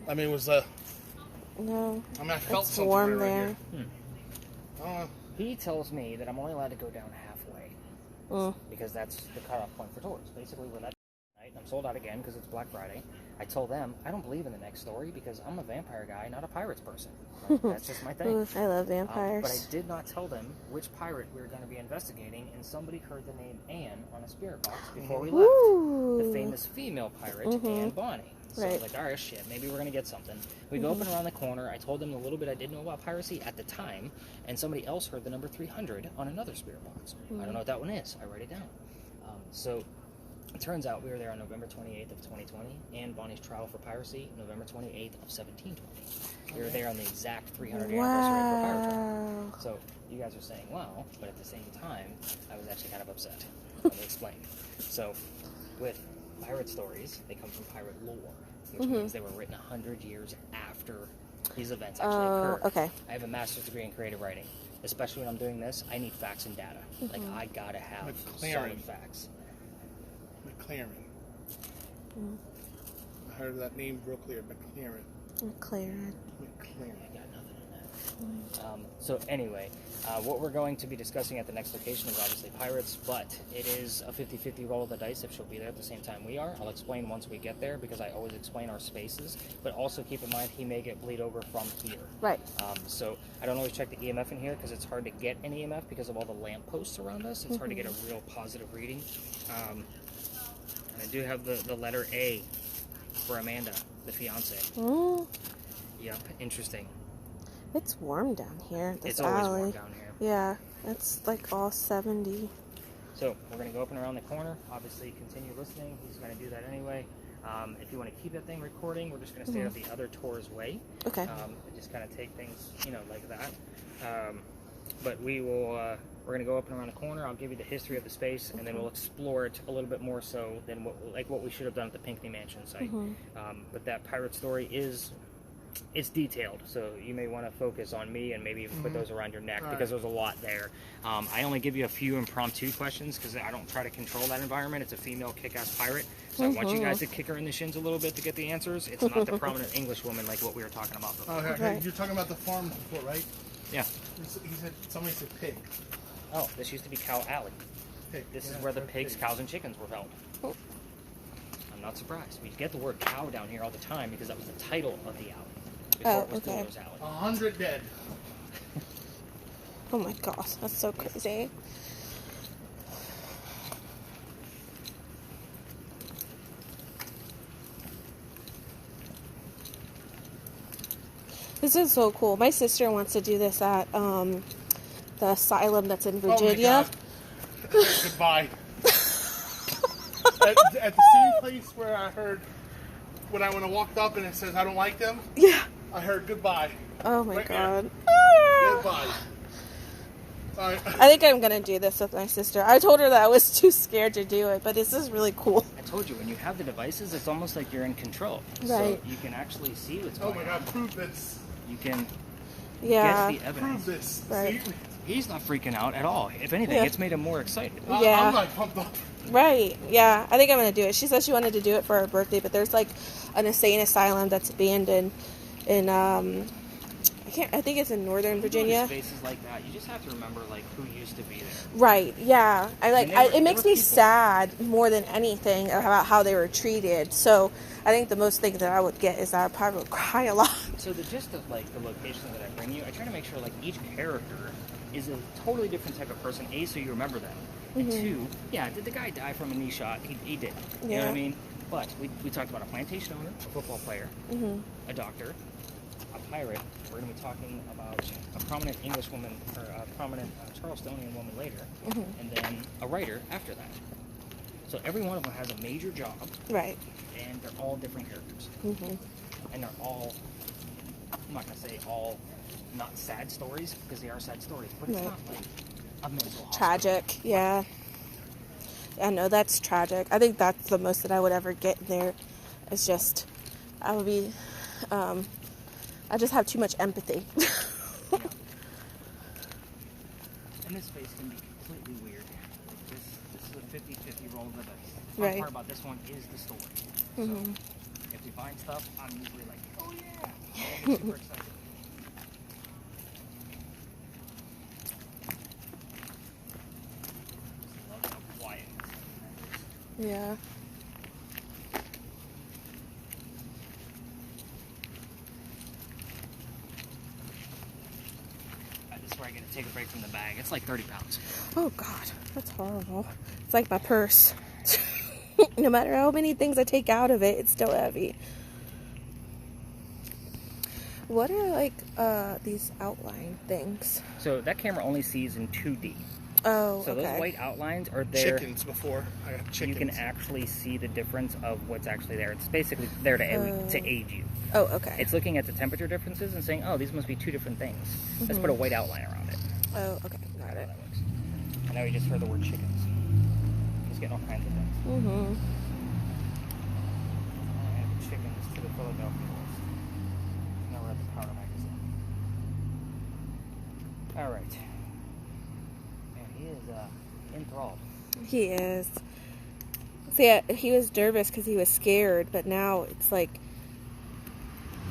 I mean, it was... No, I mean, I felt it's something warm right there. here. He tells me that I'm only allowed to go down halfway because that's the cutoff point for tours. Basically, we're that night. I'm sold out again because it's Black Friday. I told them I don't believe in the next story because I'm a vampire guy, not a pirates person. Right? That's just my thing. Ooh, I love vampires. But I did not tell them which pirate we were going to be investigating, and somebody heard the name Anne on a spirit box before we left. Ooh. The famous female pirate, Anne Bonny. So I was like, all right, shit, maybe we're going to get something. We go up and around the corner. I told them a little bit I did know about piracy at the time, and somebody else heard the number 300 on another spirit box. I don't know what that one is. I write it down. So it turns out we were there on November 28th of 2020, Anne Bonny's trial for piracy, November 28th of 1720. We were there on the exact 300th anniversary of her pirate trial. Wow. So you guys are saying, wow, but at the same time, I was actually kind of upset. Let me explain. So with pirate stories, they come from pirate lore, which means they were written 100 years after these events actually occurred. Okay. I have a master's degree in creative writing. Especially when I'm doing this, I need facts and data. Like, I gotta have solid facts. McLaren. I heard that name real clear. McLaren. McLaren. McLaren. I got nothing in that. So anyway, what we're going to be discussing at the next location is obviously pirates, but it is a 50-50 roll of the dice if she'll be there at the same time we are. I'll explain once we get there because I always explain our spaces, but also keep in mind he may get bleed over from here. Right. So I don't always check the EMF in here because it's hard to get an EMF because of all the lampposts around us. It's hard to get a real positive reading. And I do have the letter A for Amanda, the fiance. Mm, Yep, interesting. it's warm down here. This It's always alley. warm down here. Yeah, it's like all 70. So we're going to go up and around the corner. Obviously, continue listening. He's going to do that anyway. If you want to keep that thing recording, we're just going to stay out of the other tour's way. Okay. And just kind of take things, like that. But we will. We're going to go up and around the corner. I'll give you the history of the space, and then we'll explore it a little bit more so than what we should have done at the Pinckney Mansion site. But that pirate story it's detailed, so you may want to focus on me and maybe even put those around your neck because there's a lot there. I only give you a few impromptu questions because I don't try to control that environment. It's a female kick-ass pirate, so I want you guys to kick her in the shins a little bit to get the answers. It's not the prominent English woman like what we were talking about before. Okay, Right. you're talking about the farm before, right? Yeah. He said, somebody said pig. Oh, this used to be Cow Alley. Pig. This Yeah, is where the I've heard pigs, pig. cows, and chickens were held. I'm not surprised. We get the word cow down here all the time because that was the title of the alley. Before it was okay. Doolittle Alley. 100 dead. Oh my gosh, that's so crazy. This is so cool. My sister wants to do this at the asylum that's in Virginia. Oh my God. Goodbye. at the same place where I heard when I walked up and it says I don't like them, Yeah. I heard goodbye. Oh my Right god. Goodbye. Sorry. I think I'm gonna do this with my sister. I told her that I was too scared to do it, but this is really cool. I told you, when you have the devices, it's almost like you're in control. Right. So you can actually see what's Oh going my on. God, prove this. You can Yeah. get the Prove evidence. this. Right. See? He's not freaking out at all. If anything, Yeah. it's made him more excited. Yeah. I'm like pumped up. Right. Yeah. I think I'm gonna do it. She said she wanted to do it for her birthday, but there's like an insane asylum that's abandoned in I think it's in Northern When you go to Virginia. Spaces like that, you just have to remember like who used to be there. Right, yeah. And It makes me people. sad more than anything about how they were treated. So I think the most thing that I would get is that I probably would cry a lot. So the gist of like the locations that I bring you, I try to make sure like each character is a totally different type of person. A, so you remember them. And two, yeah, did the guy die from a knee shot? He did. You know what Yeah. I mean? But we talked about a plantation owner, a football player, a doctor, a pirate. We're going to be talking about a prominent English woman, or a prominent Charlestonian woman later, and then a writer after that. So every one of them has a major job, Right. and they're all different characters. And they're all, I'm not going to say all not sad stories, because they are sad stories, but it's Right. not like a mental hospital. Tragic, yeah. I know that's tragic. I think that's the most that I would ever get in there. It's just, I would be, I just have too much empathy. And this space can be completely weird. This is a 50-50 roll of the dice. The fun Right. part about this one is the story. So if we find stuff, I'm usually like, oh yeah! I get super excited. Just love how quiet it is. Yeah. This is where I get to take a break from the bag. It's like 30 pounds. Oh God, that's horrible. It's like my purse. No matter how many things I take out of it, it's still heavy. What are like these outline things? So that camera only sees in 2D. Oh, So okay. those white outlines are there. Chickens before. I got chickens. You can actually see the difference of what's actually there. It's basically there to aid you. Oh, okay. It's looking at the temperature differences and saying, oh, these must be two different things. Let's put a white outline around it. Oh, okay. Got That's it. how that works. And now you just heard the word chickens. Just getting all kinds of things. Mm-hmm. And chickens to the Philadelphia list. Now we're at the Powder magazine. All right. Man, he is enthralled. He is. See, he was nervous because he was scared, but now it's like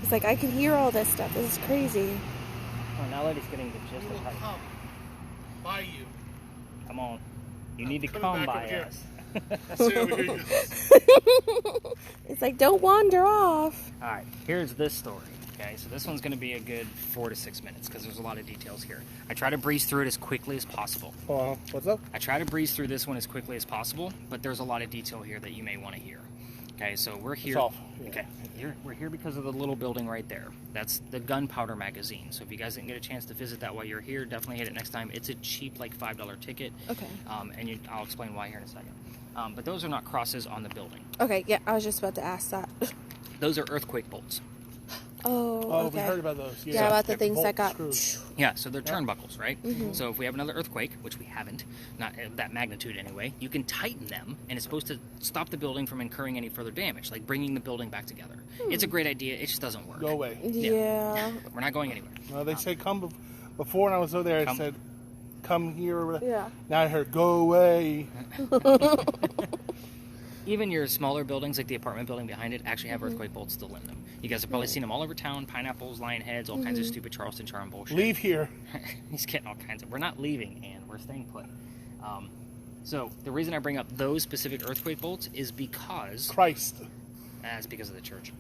he's like, I can hear all this stuff. This is crazy. Oh, now that he's getting the gist of how. Come by you. Come on. You need to coming come back by over here. us. Sit over here. It's like, don't wander off. All right, here's this story. Okay, so this one's going to be a good 4 to 6 minutes because there's a lot of details here. I try to breeze through it as quickly as possible. What's up? I try to breeze through this one as quickly as possible, but there's a lot of detail here that you may want to hear. Okay, so we're here. off. Yeah. Okay, we're here because of the little building right there. That's the Gunpowder magazine. So if you guys didn't get a chance to visit that while you're here, definitely hit it next time. It's a cheap, like $5 ticket. Okay. And I'll explain why here in a second. But those are not crosses on the building. Okay, yeah, I was just about to ask that. Those are earthquake bolts. Oh, Oh, okay. we heard about those. Yeah, about the Get things bolt that got. screws. Yeah, so they're turnbuckles, right? So if we have another earthquake, which we haven't, not at that magnitude anyway, you can tighten them, and it's supposed to stop the building from incurring any further damage, like bringing the building back together. It's a great idea. It just doesn't work. Go away. Yeah. We're not going anywhere. No, they say come. Before when I was over there, I Come. said, "Come here." Or whatever. Yeah. Now I heard, "Go away." Even your smaller buildings, like the apartment building behind it, actually have earthquake bolts still in them. You guys have probably seen them all over town: pineapples, lion heads, all kinds of stupid Charleston charm bullshit. Leave here. He's getting all kinds of. We're not leaving, and we're staying put. So the reason I bring up those specific earthquake bolts is because Christ. that's because of the church.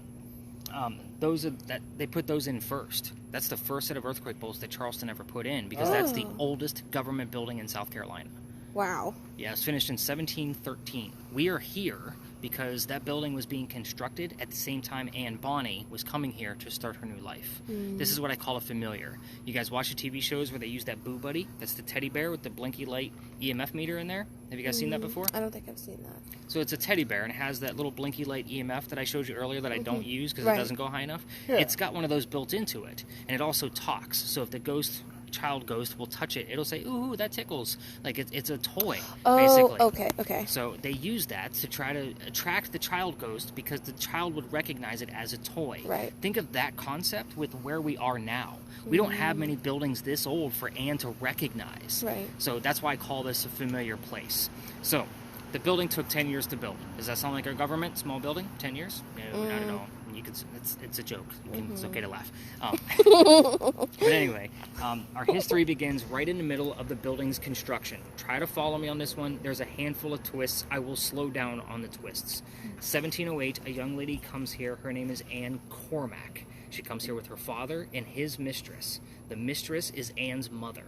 They put those in first. That's the first set of earthquake bolts that Charleston ever put in because that's the oldest government building in South Carolina. Wow. Yeah, it was finished in 1713. We are here because that building was being constructed at the same time Anne Bonny was coming here to start her new life. This is what I call a familiar. You guys watch the TV shows where they use that Boo Buddy? That's the teddy bear with the blinky light EMF meter in there. Have you guys seen that before? I don't think I've seen that. So it's a teddy bear and it has that little blinky light EMF that I showed you earlier that I don't use because Right. it doesn't go high enough. Yeah. It's got one of those built into it, and it also talks. So if the child ghost will touch it, it'll say, "Ooh, that tickles." Like it's a toy, Oh, basically. okay. So they use that to try to attract the child ghost because the child would recognize it as a toy. Right. Think of that concept with where we are now. We don't have many buildings this old for Anne to recognize. Right. So that's why I call this a familiar place. So the building took 10 years to build. Does that sound like our government? Small building? 10 years? No, not at all. You can. It's a joke. It's okay to laugh. But anyway, our history begins right in the middle of the building's construction. Try to follow me on this one. There's a handful of twists. I will slow down on the twists. 1708, a young lady comes here. Her name is Anne Cormack. She comes here with her father and his mistress. The mistress is Anne's mother.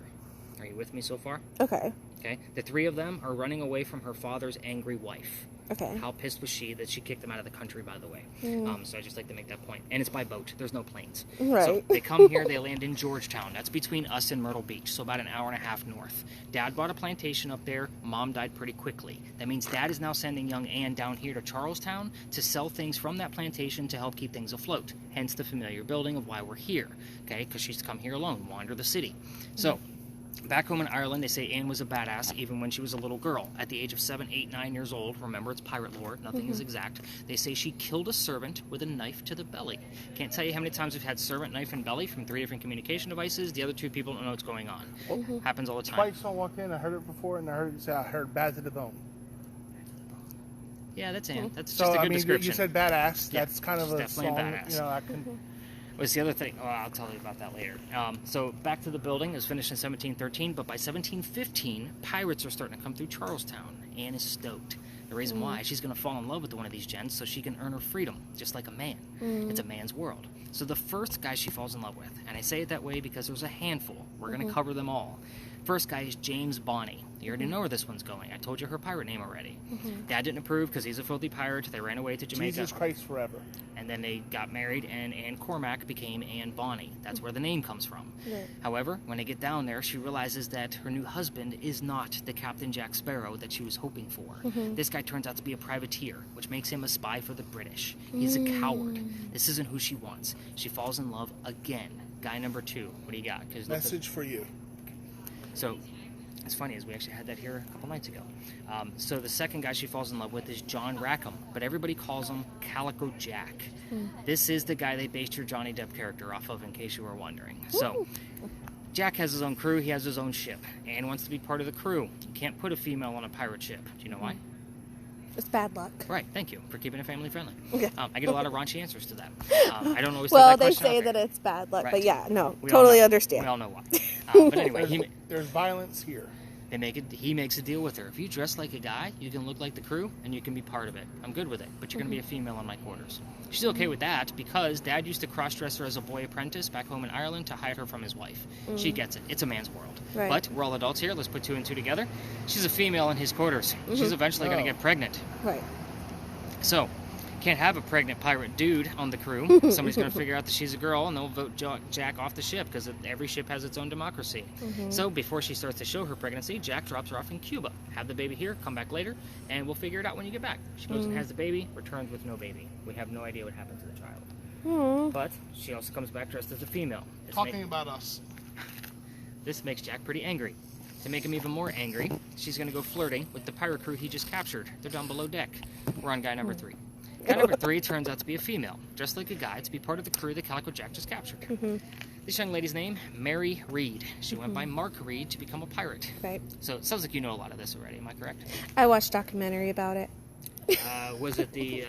Are you with me so far? Okay. Okay. The three of them are running away from her father's angry wife. Okay. How pissed was she that she kicked them out of the country, by the way? So I just like to make that point. And it's by boat. There's no planes. Right. So they come here. They land in Georgetown. That's between us and Myrtle Beach, so about an hour and a half north. Dad bought a plantation up there. Mom died pretty quickly. That means Dad is now sending young Anne down here to Charlestown to sell things from that plantation to help keep things afloat. Hence the familiar building of why we're here. Okay? Because she's come here alone, wander the city. So... back home in Ireland, they say Anne was a badass even when she was a little girl. At the age of 7, 8, 9 years old, remember it's pirate lore, nothing is exact, they say she killed a servant with a knife to the belly. Can't tell you how many times we've had servant, knife, and belly from 3 different communication devices. The other 2 people don't know what's going on. Happens all the time. Twice I walked in, I heard it before, and I heard it say I heard bad to the bone. Yeah, that's Anne. That's So, just a I good mean, description. you said badass. Yeah, That's kind of she's a definitely a song. badass. You know, I can. What's the other thing? Oh, I'll tell you about that later. So back to the building. It was finished in 1713, but by 1715, pirates are starting to come through Charlestown. Anne is stoked. The reason why, she's going to fall in love with one of these gents so she can earn her freedom, just like a man. It's a man's world. So the first guy she falls in love with, and I say it that way because there's a handful. We're going to cover them all. First guy is James Bonney. You already know where this one's going. I told you her pirate name already. Dad didn't approve because he's a filthy pirate. They ran away to Jamaica. Jesus Christ forever. And then they got married, and Anne Cormack became Anne Bonney. That's where the name comes from. Right. However, when they get down there, she realizes that her new husband is not the Captain Jack Sparrow that she was hoping for. This guy turns out to be a privateer, which makes him a spy for the British. He's a coward. This isn't who she wants. She falls in love again. Guy number 2. What do you got? 'Cause Message for you. So, it's funny is we actually had that here a couple nights ago. So the second guy she falls in love with is John Rackham, but everybody calls him Calico Jack. This is the guy they based your Johnny Depp character off of, in case you were wondering. So, Jack has his own crew, he has his own ship. Anne wants to be part of the crew. You can't put a female on a pirate ship. Do you know why? It's bad luck. Right, thank you for keeping it family friendly. Okay. I get a lot of raunchy answers to that. I don't always Well, throw that they question out say there. that it's bad luck, Right. but yeah, no, We all totally know. understand. We all know why. But anyway, There's violence here. he makes a deal with her. If you dress like a guy, you can look like the crew, and you can be part of it. I'm good with it, but you're going to be a female in my quarters. She's okay with that because Dad used to cross-dress her as a boy apprentice back home in Ireland to hide her from his wife. She gets it. It's a man's world. Right. But we're all adults here. Let's put 2 and 2 together. She's a female in his quarters. She's eventually going to get pregnant. Right. So, can't have a pregnant pirate dude on the crew. Somebody's going to figure out that she's a girl, and they'll vote Jack off the ship because every ship has its own democracy. So, before she starts to show her pregnancy, Jack drops her off in Cuba. Have the baby here, come back later, and we'll figure it out when you get back. She goes and has the baby, returns with no baby. We have no idea what happened to the child. But she also comes back dressed as a female. Talking about us. This makes Jack pretty angry. To make him even more angry, she's going to go flirting with the pirate crew he just captured. They're down below deck. We're on guy number 3. Guy number 3 turns out to be a female, dressed like a guy, to be part of the crew that Calico Jack just captured. This young lady's name, Mary Reed. She went by Mark Reed to become a pirate. Right. So it sounds like you know a lot of this already, am I correct? I watched a documentary about it. Was it the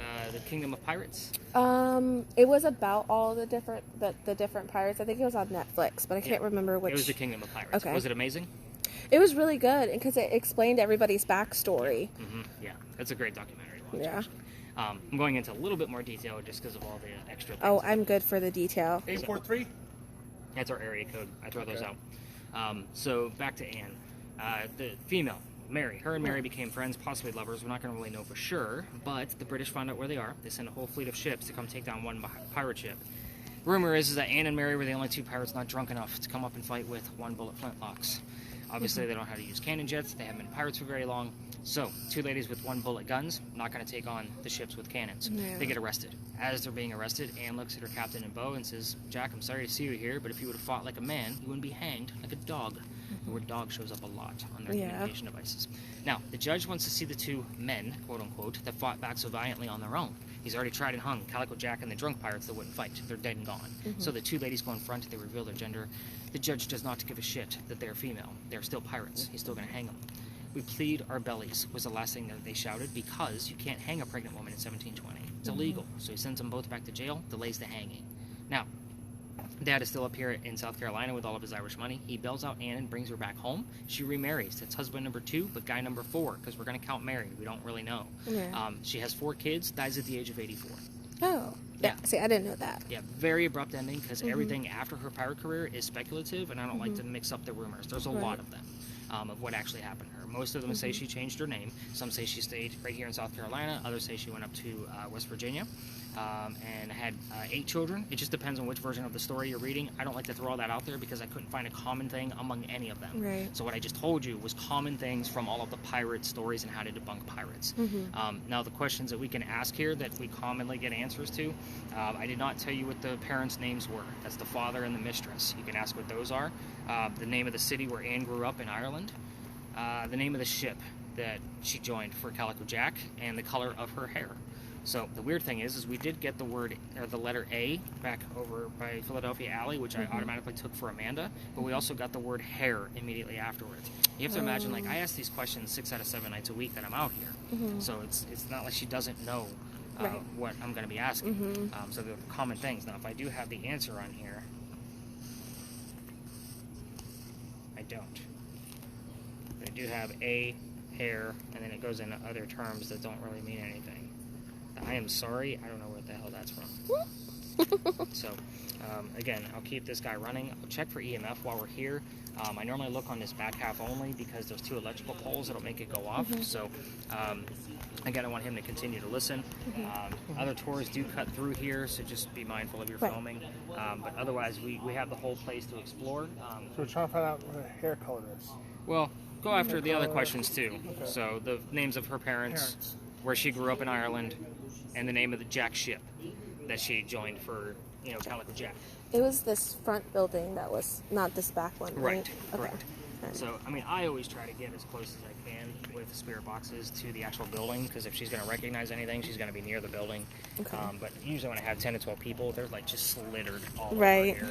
Kingdom of Pirates? It was about all the different pirates. I think it was on Netflix, but I can't remember which. It was the Kingdom of Pirates. Okay. Was it amazing? It was really good because it explained everybody's backstory. Yeah, it's a great documentary to watch. Yeah. Actually. I'm going into a little bit more detail just because of all the extra things. Oh, I'm good for the detail. 843. That's our area code. I throw those out. So back to Anne. The female, Mary. Her and Mary became friends, possibly lovers. We're not going to really know for sure, but the British found out where they are. They sent a whole fleet of ships to come take down one pirate ship. Rumor is that Anne and Mary were the only 2 pirates not drunk enough to come up and fight with 1-bullet flintlocks. Obviously, they don't know how to use cannon jets. They haven't been pirates for very long. So, 2 ladies with 1-bullet guns, not going to take on the ships with cannons. Yeah. They get arrested. As they're being arrested, Anne looks at her captain and beau and says, Jack, I'm sorry to see you here, but if you would have fought like a man, you wouldn't be hanged like a dog. The word dog shows up a lot on their communication devices. Now, the judge wants to see the 2 men, quote-unquote, that fought back so valiantly on their own. He's already tried and hung Calico Jack and the drunk pirates that wouldn't fight. They're dead and gone. So the 2 ladies go in front, they reveal their gender. The judge does not give a shit that they're female. They're still pirates. He's still going to hang them. We plead our bellies was the last thing that they shouted because you can't hang a pregnant woman in 1720. It's illegal. So he sends them both back to jail, delays the hanging. Now, Dad is still up here in South Carolina with all of his Irish money. He bails out Ann and brings her back home. She remarries. That's husband number 2, but guy number 4, because we're going to count married. We don't really know. Yeah. She has 4 kids, dies at the age of 84. Oh. Yeah. See, I didn't know that. Yeah, very abrupt ending, because everything after her pirate career is speculative, and I don't like to mix up the rumors. There's a lot of them. Of what actually happened to her. Most of them say she changed her name. Some say she stayed right here in South Carolina. Others say she went up to West Virginia and had 8 children. It just depends on which version of the story you're reading. I don't like to throw all that out there because I couldn't find a common thing among any of them. Right. So what I just told you was common things from all of the pirate stories and how to debunk pirates. Now the questions that we can ask here that we commonly get answers to, I did not tell you what the parents' names were. That's the father and the mistress. You can ask what those are. The name of the city where Anne grew up in Ireland. The name of the ship that she joined for Calico Jack, and the color of her hair. So the weird thing is we did get the word or the letter A back over by Philadelphia Alley, which I automatically took for Amanda, but we also got the word hair immediately afterwards. You have to imagine, like, I ask these questions 6 out of 7 nights a week that I'm out here, so it's not like she doesn't know what I'm going to be asking. So the common things. Now, if I do have the answer on here, I don't. I do have a hair, and then it goes into other terms that don't really mean anything. I am sorry, I don't know where the hell that's from. So, again, I'll keep this guy running. I'll check for EMF while we're here. I normally look on this back half only because there's 2 electrical poles that'll make it go off. So, again, I want him to continue to listen. Other tours do cut through here, so just be mindful of your filming. But otherwise, we have the whole place to explore. So we're trying to find out what her hair color is. Well, go after the other questions too. Okay. So the names of her parents, where she grew up in Ireland, and the name of the Jack ship that she joined for, Calico Jack. It was this front building that was not this back one, right? Correct. Okay. So, I mean, I always try to get as close as I can with spirit boxes to the actual building, because if she's going to recognize anything, she's going to be near the building. Okay. But usually when I have 10 to 12 people, they're like just slittered all over here.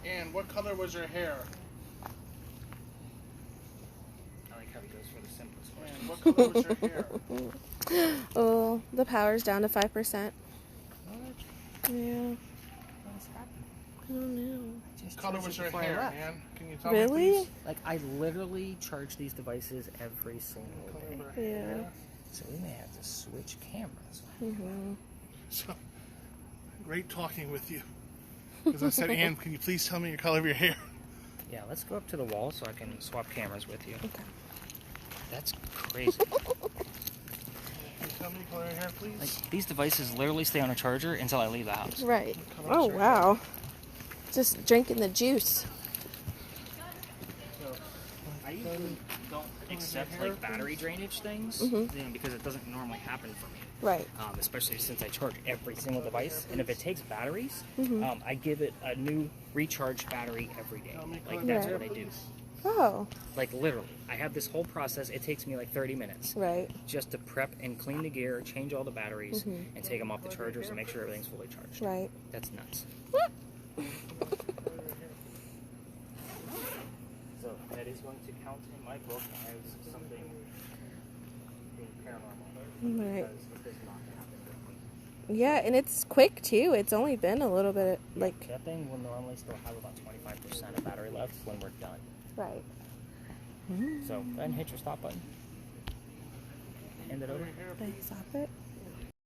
And what color was her hair? I like how he goes for the simplest question. And what color was her hair? Oh, the power's down to 5%. What? Yeah. What is happening? I don't know. What color was her hair, man? Can you tell Really? me, please? Like, I literally charge these devices every single day. Color of her hair? Yeah. So we may have to switch cameras. So, great talking with you. Because I said, Ann, can you please tell me your color of your hair? Yeah, let's go up to the wall so I can swap cameras with you. Okay. That's crazy. Can you tell me your color of your hair, please? Like, these devices literally stay on a charger until I leave the house. Right. color Oh, was her wow. Just drinking the juice. I usually don't accept like battery drainage things, because it doesn't normally happen for me. Right. Especially since I charge every single device, and if it takes batteries, I give it a new recharge battery every day. Like, that's what I do. Oh, Like, literally, I have this whole process. It takes me like 30 minutes right. just to prep and clean the gear, change all the batteries, and take them off the chargers and make sure everything's fully charged. Right. That's nuts. So that is going to count in my book as something being paranormal. Right. Because it does not happen. Yeah, and it's quick too. It's only been a little bit like. That thing will normally still have about 25% of battery left when we're done. Right. So go ahead and hit your stop button. Hand it over. Did I stop it?